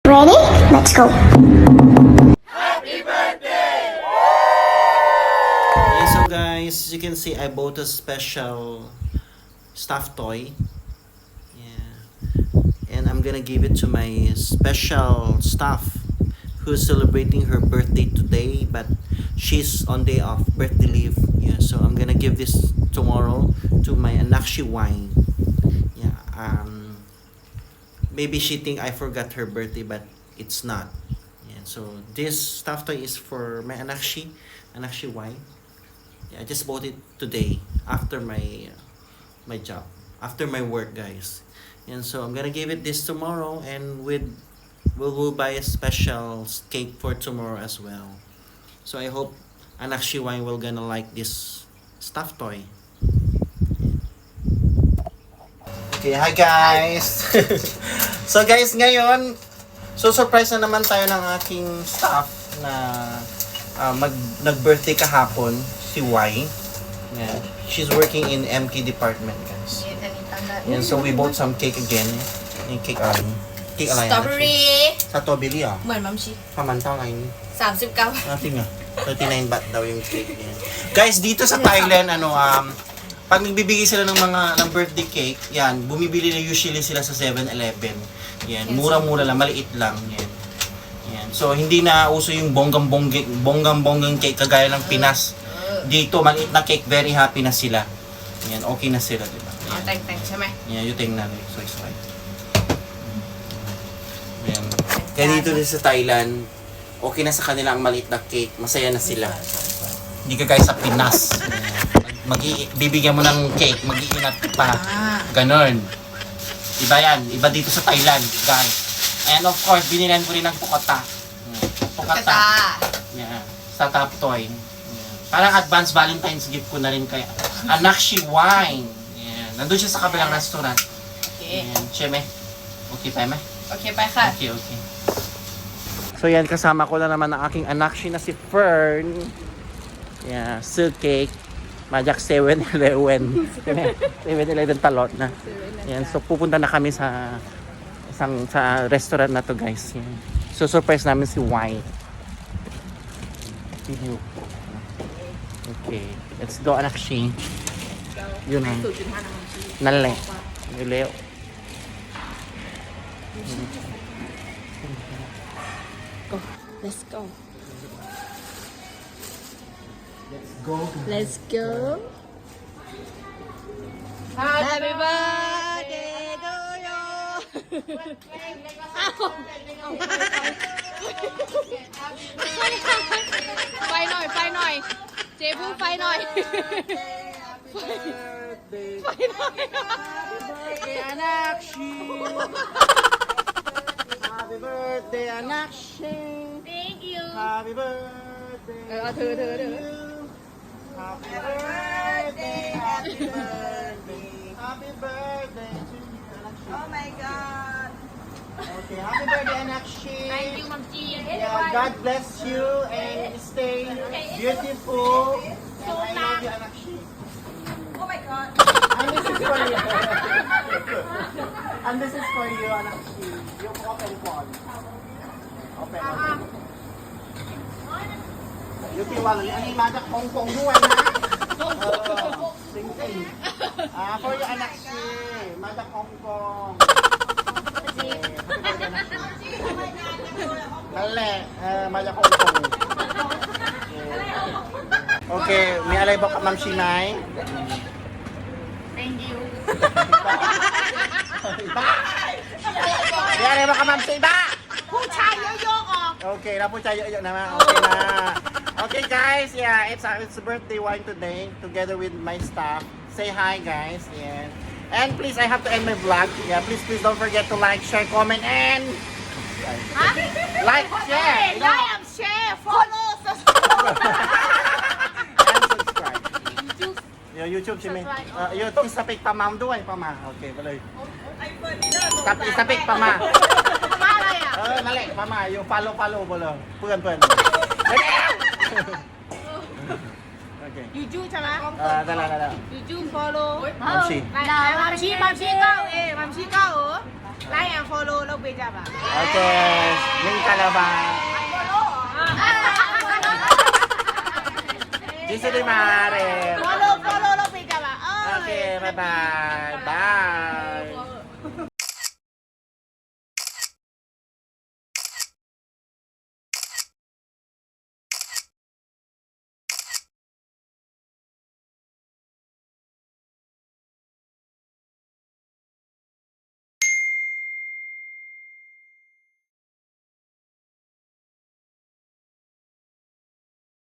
Ready? Let's go. Okay, so guys, as you can see, I bought a special stuffed toy. Yeah. And I'm gonna give it to my special staff who's celebrating her birthday today, but she's on day off, birthday leave. Yeah, so I'm gonna give this tomorrow to my Anakshi wine. Yeah, maybe she think I forgot her birthday, but it's not. Yeah, so this stuffed toy is for my Anakshi wine. Yeah, I just bought it today after my job, after my work, guys. And so I'm gonna give it this tomorrow, and we'll buy a special cake for tomorrow as well. So I hope Anakshi wine will gonna like this stuffed toy. Okay, hi guys! So guys, ngayon, so surprise na naman tayo ng aking staff na nag-birthday kahapon, si Y. Yeah. She's working in MK department, guys. And so we bought some cake again. Yung cake cake alay. Strawberry. Sa Tobili เหมือนมัมชี Pamantaw lang yun. 39 Natin nga. 39 baht daw yung cake niya. Guys, dito sa Thailand, pag nagbibigay sila ng birthday cake, yan, bumibili na usually sila sa 7-Eleven. Yan, mura-mura lang, maliit lang. Yan. Yan. So, hindi na uso yung bonggang cake kagaya ng Pinas. Dito, maliit na cake, very happy na sila. Yan, okay na sila, diba? อ๋อแต่งๆใช่ไหม Yan, you think na, so it's right. Yan. Kaya dito din sa Thailand, okay na sa kanila ang maliit na cake, masaya na sila. Hindi ka guys sa Pinas. Bibigyan mo ng cake, mag-iingat pa. Ganon. Iba yan. Iba dito sa Thailand, guys. And of course, binilan ko rin ng pukata. Pukata. Yeah. Sa top toy. Yeah. Parang advance Valentine's gift ko na rin kay Anakshi wine. Yeah. Nandun siya sa kabilang restaurant. Okay. Ayan. Cheme. Okay pa, me? โอเคไปค่ะ Okay. So yan, kasama ko na naman ang aking Anakshi na si Fern. Yeah, silk cake. Majak 7-Eleven. 7-Eleven talot na. Yan, so pupunta na kami sa restaurant na to, guys. Yan. So surprise namin si Wine. Okay, let's go, Anakshi. Yun na. Nale. Yuleo. let's go Let's go. let's go happy birthday to you ไฟหน่อยไฟหน่อยเจ๊พูดไฟหน่อยไฟหน่อย Birthday, Anakshi. Happy birthday, Anakshi. thank you Happy birthday. เอาถือ Happy birthday, happy birthday, happy birthday to you, Anakshi. oh my god Okay, happy birthday, Anakshi. thank you มัมจี Yeah, God bless you and stay beautiful. And I love you, Anakshi. oh my god And this is for you. And this is for you, Anakshi. Yung open phone. Open. Yung tiwala niya. Ano yung madak Hong Kongด้วยนะ Sing-sing. For you, Anakshi. Madak Hong Kong. Mali. Madak Hong Kong. Okay. May alay ba ka, Ma'am Shinay? thank you Iba! May alay ba ka, Ma'am Shinay? Iba! ผู้ชายเยอะๆออก Okay, napunta yun naman. Okay na. Okay guys, yeah, it's birthday wine today together with my staff. Say hi guys. Yeah. And please, I have to end my vlog. Yeah, please don't forget to like, share, comment, and like, share. You know, like and share follow and subscribe. Yung YouTube si May. Yung itong sapik pa ma'am doon. Pa ma. Okay, baloy. Sapik pa ma. มาอะไรอ่ะ นั่นแหละมา yung followบ่เลยเพื่อนOkay. ยูจูใช่ไหม นั่นแหละ ยูจู follow มัมชี มัมชีเก้ามัมชีเก้า Like and follow လုပ်ပေးကြပါ โอเคมิงกะลาบาจิสติมาเร follow လုပ်ပေးကြပါ โอเคบายบายบาย